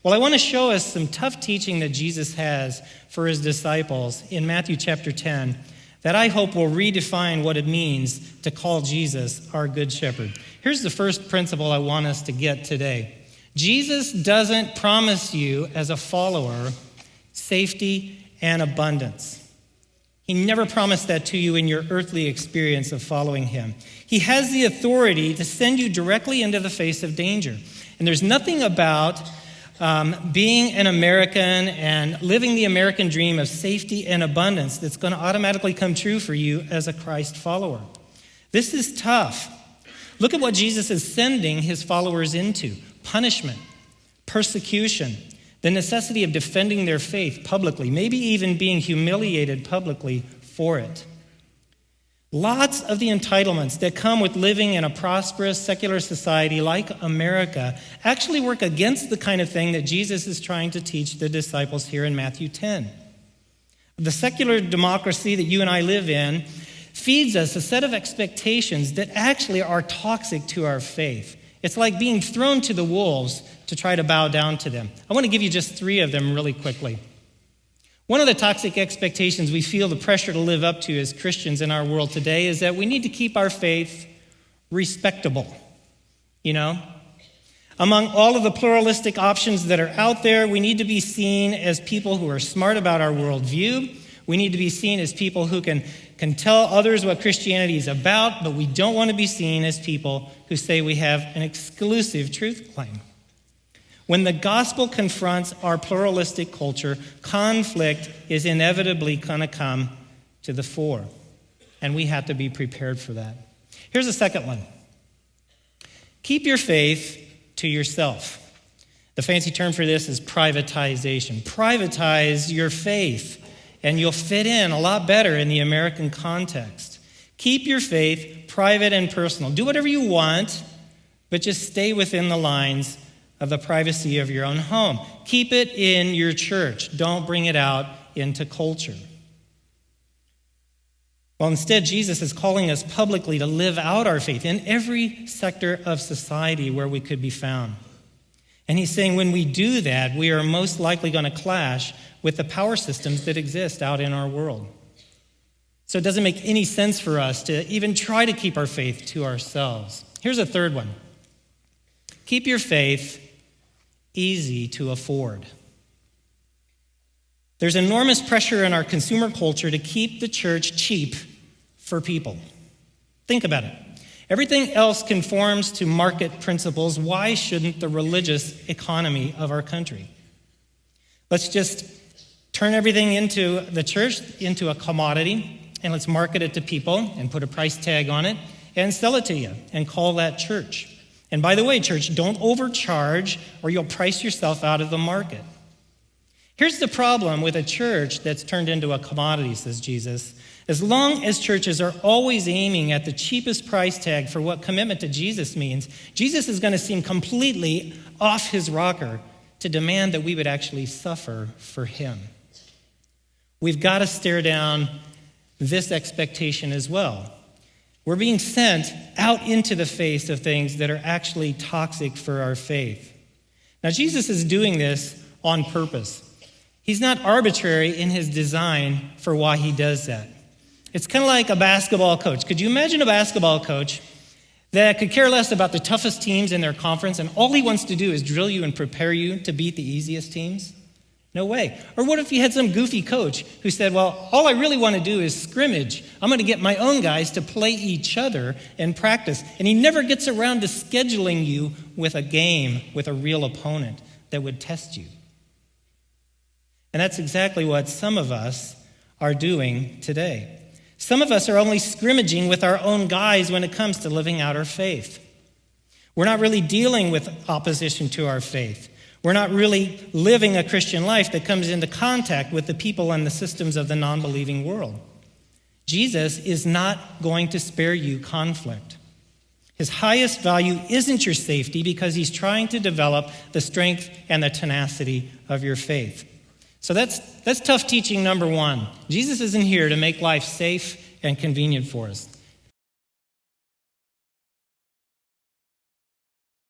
Well, I want to show us some tough teaching that Jesus has for his disciples in Matthew chapter 10 that I hope will redefine what it means to call Jesus our good shepherd. Here's the first principle I want us to get today. Jesus doesn't promise you as a follower safety and abundance. He never promised that to you in your earthly experience of following him. He has the authority to send you directly into the face of danger. And there's nothing about being an American and living the American dream of safety and abundance that's going to automatically come true for you as a Christ follower. This is tough. Look at what Jesus is sending his followers into: punishment, persecution, the necessity of defending their faith publicly, maybe even being humiliated publicly for it. Lots of the entitlements that come with living in a prosperous secular society like America actually work against the kind of thing that Jesus is trying to teach the disciples here in Matthew 10. The secular democracy that you and I live in feeds us a set of expectations that actually are toxic to our faith. It's like being thrown to the wolves to try to bow down to them. I want to give you just 3 of them really quickly. One of the toxic expectations we feel the pressure to live up to as Christians in our world today is that we need to keep our faith respectable. Among all of the pluralistic options that are out there, we need to be seen as people who are smart about our worldview. We need to be seen as people who can tell others what Christianity is about, but we don't want to be seen as people who say we have an exclusive truth claim. When the gospel confronts our pluralistic culture, conflict is inevitably going to come to the fore, and we have to be prepared for that. Here's the second one. Keep your faith to yourself. The fancy term for this is privatization. Privatize your faith, and you'll fit in a lot better in the American context. Keep your faith private and personal. Do whatever you want, but just stay within the lines of the privacy of your own home. Keep it in your church. Don't bring it out into culture. Well, instead, Jesus is calling us publicly to live out our faith in every sector of society where we could be found. And he's saying when we do that, we are most likely going to clash with the power systems that exist out in our world. So it doesn't make any sense for us to even try to keep our faith to ourselves. Here's a third one. Keep your faith easy to afford. There's enormous pressure in our consumer culture to keep the church cheap for people. Think about it. Everything else conforms to market principles. Why shouldn't the religious economy of our country? Let's just turn everything into the church into a commodity, and let's market it to people and put a price tag on it and sell it to you and call that church. And by the way, church, don't overcharge or you'll price yourself out of the market. Here's the problem with a church that's turned into a commodity, says Jesus. As long as churches are always aiming at the cheapest price tag for what commitment to Jesus means, Jesus is going to seem completely off his rocker to demand that we would actually suffer for him. We've got to stare down this expectation as well. We're being sent out into the face of things that are actually toxic for our faith. Now, Jesus is doing this on purpose. He's not arbitrary in his design for why he does that. It's kind of like a basketball coach. Could you imagine a basketball coach that could care less about the toughest teams in their conference, and all he wants to do is drill you and prepare you to beat the easiest teams? No way. Or what if you had some goofy coach who said, well, all I really want to do is scrimmage. I'm going to get my own guys to play each other and practice. And he never gets around to scheduling you with a game with a real opponent that would test you. And that's exactly what some of us are doing today. Some of us are only scrimmaging with our own guys when it comes to living out our faith. We're not really dealing with opposition to our faith. We're not really living a Christian life that comes into contact with the people and the systems of the non-believing world. Jesus is not going to spare you conflict. His highest value isn't your safety because he's trying to develop the strength and the tenacity of your faith. So that's tough teaching number one. Jesus isn't here to make life safe and convenient for us.